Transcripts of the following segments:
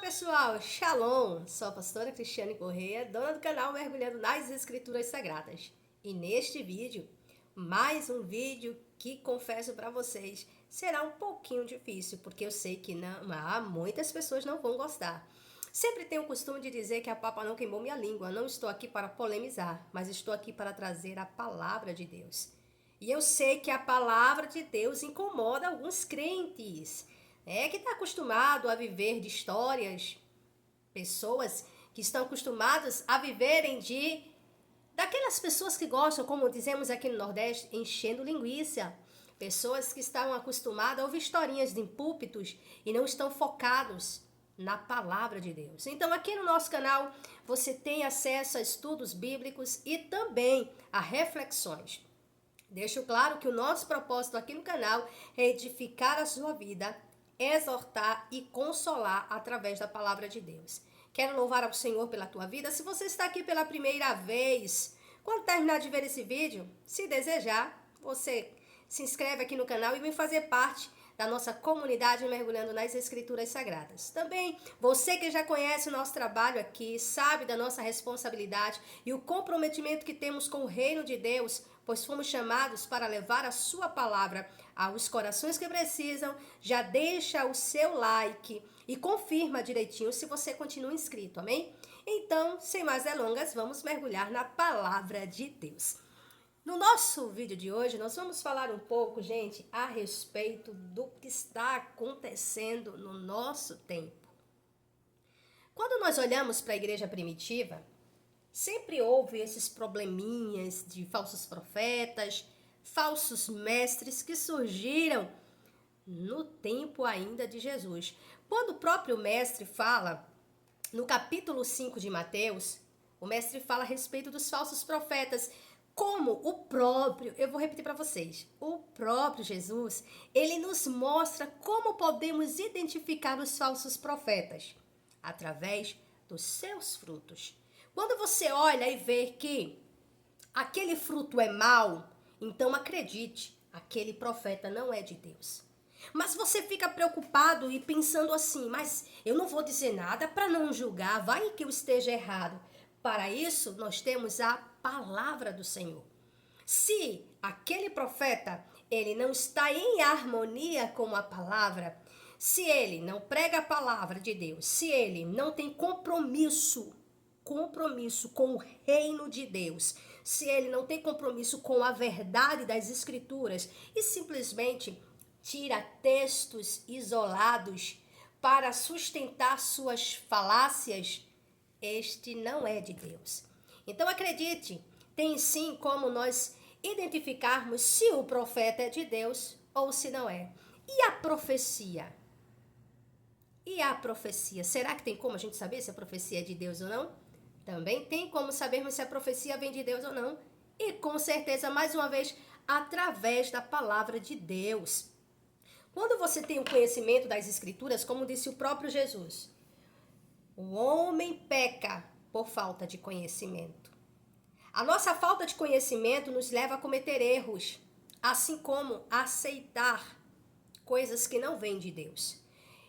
pessoal, Shalom! Sou a pastora Cristiane Correia, dona do canal Mergulhando nas Escrituras Sagradas. E neste vídeo, mais um vídeo que confesso para vocês, será um pouquinho difícil, porque eu sei que muitas pessoas não vão gostar. Sempre tenho o costume de dizer que a papa não queimou minha língua, não estou aqui para polemizar, mas estou aqui para trazer a palavra de Deus. E eu sei que a palavra de Deus incomoda alguns crentes, que está acostumado a viver de histórias, pessoas que estão acostumadas a viverem daquelas pessoas que gostam, como dizemos aqui no Nordeste, enchendo linguiça. Pessoas que estão acostumadas a ouvir historinhas de púlpitos e não estão focados na palavra de Deus. Então aqui no nosso canal você tem acesso a estudos bíblicos e também a reflexões. Deixo claro que o nosso propósito aqui no canal é edificar a sua vida, exortar e consolar através da palavra de Deus. Quero louvar ao Senhor pela tua vida. Se você está aqui pela primeira vez, quando terminar de ver esse vídeo, se desejar, você se inscreve aqui no canal e vem fazer parte da nossa comunidade Mergulhando nas Escrituras Sagradas. Também, você que já conhece o nosso trabalho aqui, sabe da nossa responsabilidade e o comprometimento que temos com o reino de Deus, pois fomos chamados para levar a sua palavra aos corações que precisam, já deixa o seu like e confirma direitinho se você continua inscrito, amém? Então, sem mais delongas, vamos mergulhar na palavra de Deus. No nosso vídeo de hoje, nós vamos falar um pouco, gente, a respeito do que está acontecendo no nosso tempo. Quando nós olhamos para a igreja primitiva, sempre houve esses probleminhas de falsos profetas, falsos mestres que surgiram no tempo ainda de Jesus. Quando o próprio mestre fala, no capítulo 5 de Mateus, o mestre fala a respeito dos falsos profetas, como o próprio, eu vou repetir para vocês, o próprio Jesus, ele nos mostra como podemos identificar os falsos profetas, através dos seus frutos. Quando você olha e vê que aquele fruto é mau, então acredite, aquele profeta não é de Deus. Mas você fica preocupado e pensando assim, mas eu não vou dizer nada para não julgar, vai que eu esteja errado. Para isso, nós temos a palavra do Senhor. Se aquele profeta, ele não está em harmonia com a palavra, se ele não prega a palavra de Deus, se ele não tem compromisso com o reino de Deus, se ele não tem compromisso com a verdade das Escrituras e simplesmente tira textos isolados para sustentar suas falácias, este não é de Deus. Então acredite, tem sim como nós identificarmos se o profeta é de Deus ou se não é. E a profecia? Será que tem como a gente saber se a profecia é de Deus ou não? Também tem como sabermos se a profecia vem de Deus ou não. E com certeza, mais uma vez, através da palavra de Deus. Quando você tem o conhecimento das Escrituras, como disse o próprio Jesus, o homem peca por falta de conhecimento. A nossa falta de conhecimento nos leva a cometer erros, assim como a aceitar coisas que não vêm de Deus.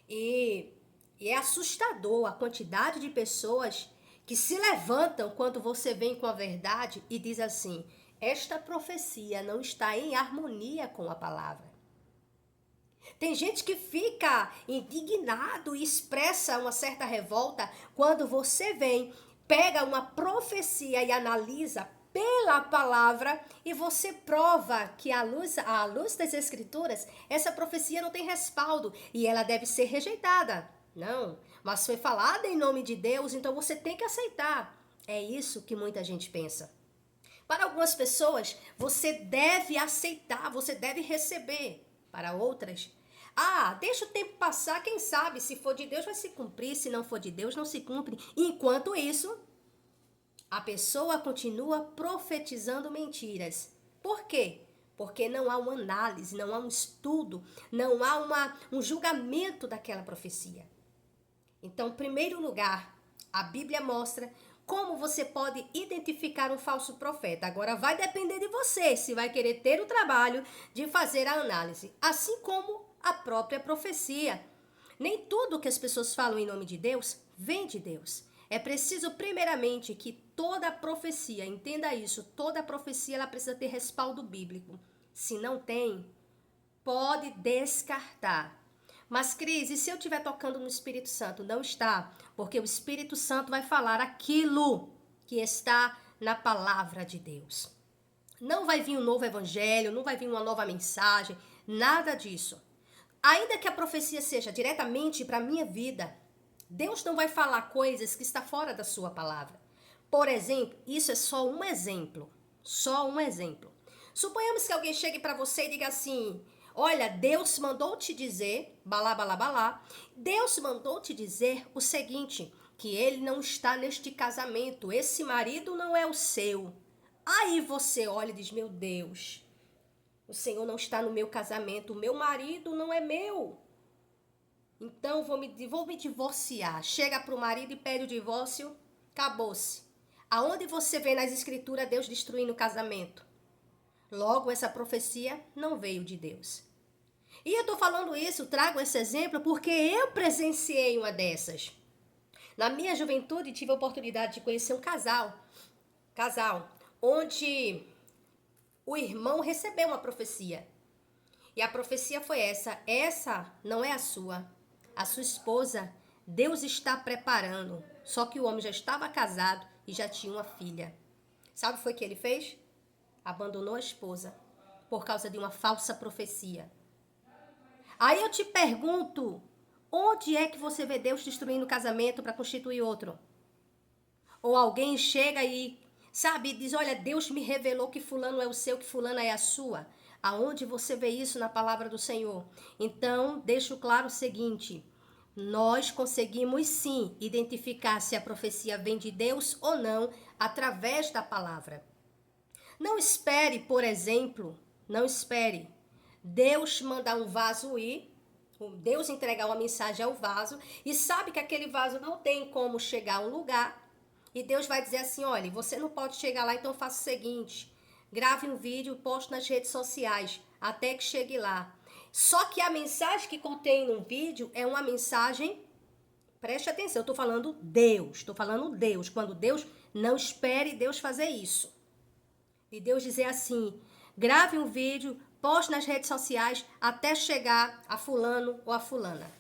E é assustador a quantidade de pessoas que se levantam quando você vem com a verdade e diz assim, esta profecia não está em harmonia com a palavra. Tem gente que fica indignado e expressa uma certa revolta quando você vem, pega uma profecia e analisa pela palavra e você prova que à luz das Escrituras, essa profecia não tem respaldo e ela deve ser rejeitada. Não, mas foi falada em nome de Deus, então você tem que aceitar. É isso que muita gente pensa. Para algumas pessoas, você deve aceitar, você deve receber. Para outras, deixa o tempo passar, quem sabe, se for de Deus vai se cumprir, se não for de Deus não se cumpre. Enquanto isso, a pessoa continua profetizando mentiras. Por quê? Porque não há uma análise, não há um estudo, não há um julgamento daquela profecia. Então, em primeiro lugar, a Bíblia mostra como você pode identificar um falso profeta. Agora vai depender de você se vai querer ter o trabalho de fazer a análise, assim como a própria profecia. Nem tudo que as pessoas falam em nome de Deus vem de Deus. É preciso, primeiramente, que toda profecia, entenda isso, toda profecia ela precisa ter respaldo bíblico. Se não tem, pode descartar. Mas, Cris, e se eu estiver tocando no Espírito Santo? Não está, porque o Espírito Santo vai falar aquilo que está na palavra de Deus. Não vai vir um novo evangelho, não vai vir uma nova mensagem, nada disso. Ainda que a profecia seja diretamente para a minha vida, Deus não vai falar coisas que está fora da sua palavra. Por exemplo, isso é só um exemplo. Só um exemplo. Suponhamos que alguém chegue para você e diga assim: olha, Deus mandou te dizer, balá, balá, balá, Deus mandou te dizer o seguinte, que ele não está neste casamento, esse marido não é o seu. Aí você olha e diz: meu Deus, o Senhor não está no meu casamento, o meu marido não é meu. Então vou me divorciar. Chega para o marido e pede o divórcio, acabou-se. Aonde você vê nas escrituras Deus destruindo o casamento? Logo, essa profecia não veio de Deus. E eu estou falando isso, trago esse exemplo, porque eu presenciei uma dessas. Na minha juventude, tive a oportunidade de conhecer um casal, onde o irmão recebeu uma profecia. E a profecia foi essa não é a sua esposa, Deus está preparando. Só que o homem já estava casado e já tinha uma filha. Sabe o que foi que ele fez? Abandonou a esposa por causa de uma falsa profecia. Aí eu te pergunto, onde é que você vê Deus destruindo o casamento para constituir outro? Ou alguém chega e, sabe, diz: olha, Deus me revelou que fulano é o seu, que fulana é a sua. Aonde você vê isso na palavra do Senhor? Então, deixo claro o seguinte: nós conseguimos sim identificar se a profecia vem de Deus ou não através da palavra. Não espere, por exemplo, não espere Deus mandar um vaso ir, Deus entregar uma mensagem ao vaso e sabe que aquele vaso não tem como chegar a um lugar. E Deus vai dizer assim: olha, você não pode chegar lá, então faça o seguinte, grave um vídeo e poste nas redes sociais, até que chegue lá. Só que a mensagem que contém no vídeo é uma mensagem, preste atenção, eu estou falando Deus, quando Deus, não espere Deus fazer isso. E Deus dizer assim: grave um vídeo, poste nas redes sociais, até chegar a fulano ou a fulana.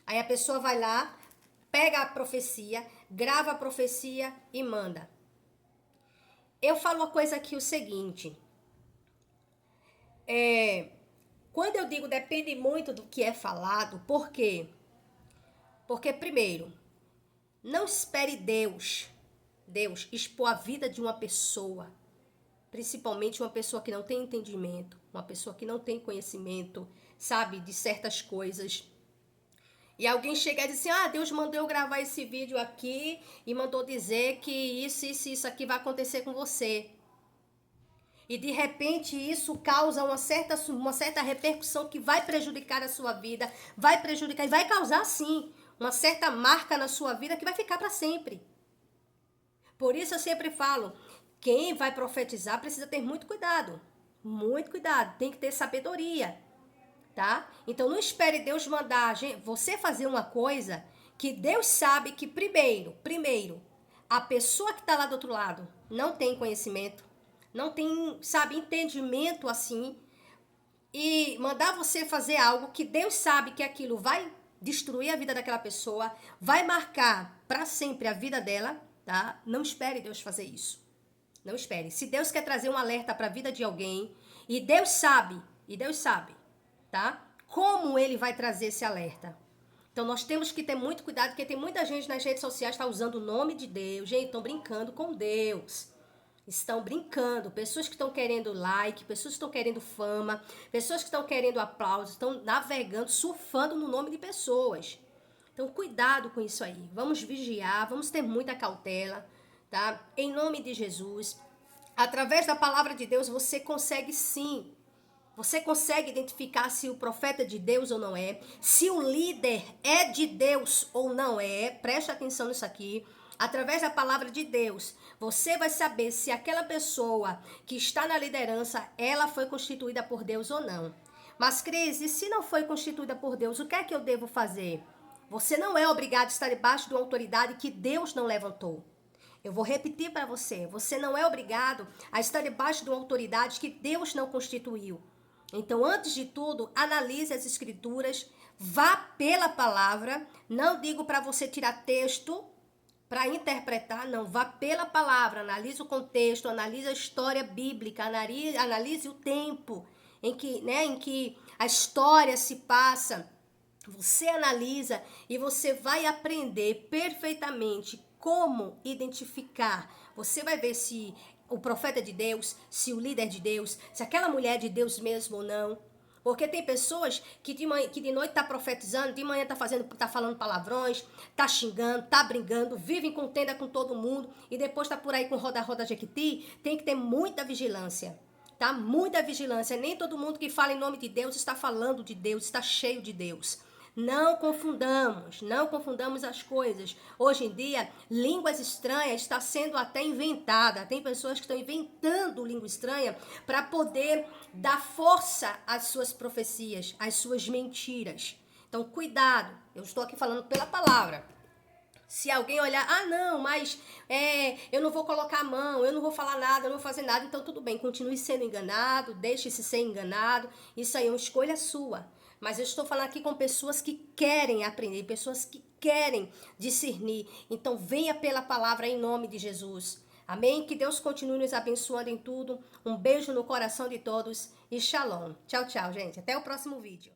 Aí a pessoa vai lá, pega a profecia, grava a profecia e manda. Eu falo uma coisa aqui, o seguinte. Quando eu digo depende muito do que é falado, por quê? Porque, primeiro, não espere Deus expor a vida de uma pessoa, principalmente uma pessoa que não tem entendimento, uma pessoa que não tem conhecimento, sabe, de certas coisas. E alguém chega e diz assim: Deus mandou eu gravar esse vídeo aqui e mandou dizer que isso aqui vai acontecer com você. E de repente isso causa uma certa repercussão que vai prejudicar a sua vida, vai prejudicar e vai causar sim uma certa marca na sua vida que vai ficar para sempre. Por isso eu sempre falo, quem vai profetizar precisa ter muito cuidado, tem que ter sabedoria. Tá? Então não espere Deus mandar você fazer uma coisa que Deus sabe que primeiro, a pessoa que está lá do outro lado não tem conhecimento, não tem, sabe, entendimento assim, e mandar você fazer algo que Deus sabe que aquilo vai destruir a vida daquela pessoa, vai marcar para sempre a vida dela, tá? Não espere Deus fazer isso. Não espere. Se Deus quer trazer um alerta para a vida de alguém, e Deus sabe, tá? Como ele vai trazer esse alerta? Então nós temos que ter muito cuidado, porque tem muita gente nas redes sociais que está usando o nome de Deus. Gente, estão brincando com Deus. Estão brincando. Pessoas que estão querendo like, pessoas que estão querendo fama, pessoas que estão querendo aplausos, estão navegando, surfando no nome de pessoas. Então cuidado com isso aí. Vamos vigiar, vamos ter muita cautela, tá? Em nome de Jesus. Através da palavra de Deus você consegue sim. Você consegue identificar se o profeta é de Deus ou não é, se o líder é de Deus ou não é. Preste atenção nisso aqui. Através da palavra de Deus, você vai saber se aquela pessoa que está na liderança, ela foi constituída por Deus ou não. Mas, Cris, e se não foi constituída por Deus, o que é que eu devo fazer? Você não é obrigado a estar debaixo de uma autoridade que Deus não levantou. Eu vou repetir para você. Você não é obrigado a estar debaixo de uma autoridade que Deus não constituiu. Então, antes de tudo, analise as escrituras, vá pela palavra. Não digo para você tirar texto para interpretar, não. Vá pela palavra, analise o contexto, analise a história bíblica, analise o tempo em que a história se passa. Você analisa e você vai aprender perfeitamente como identificar. Você vai ver se o profeta de Deus, se o líder de Deus, se aquela mulher de Deus mesmo ou não. Porque tem pessoas que de noite tá profetizando, de manhã tá falando palavrões, tá xingando, tá brigando, vivem em contenda com todo mundo e depois tá por aí com roda-roda jequiti. Tem que ter muita vigilância, tá? Muita vigilância. Nem todo mundo que fala em nome de Deus está falando de Deus, está cheio de Deus. Não confundamos as coisas. Hoje em dia, línguas estranhas está sendo até inventada. Tem pessoas que estão inventando língua estranha para poder dar força às suas profecias, às suas mentiras. Então, cuidado. Eu estou aqui falando pela palavra. Se alguém olhar, não, mas eu não vou colocar a mão, eu não vou falar nada, eu não vou fazer nada, então tudo bem, continue sendo enganado, deixe-se ser enganado, isso aí é uma escolha sua. Mas eu estou falando aqui com pessoas que querem aprender, pessoas que querem discernir. Então venha pela palavra em nome de Jesus. Amém? Que Deus continue nos abençoando em tudo. Um beijo no coração de todos e shalom. Tchau, tchau, gente. Até o próximo vídeo.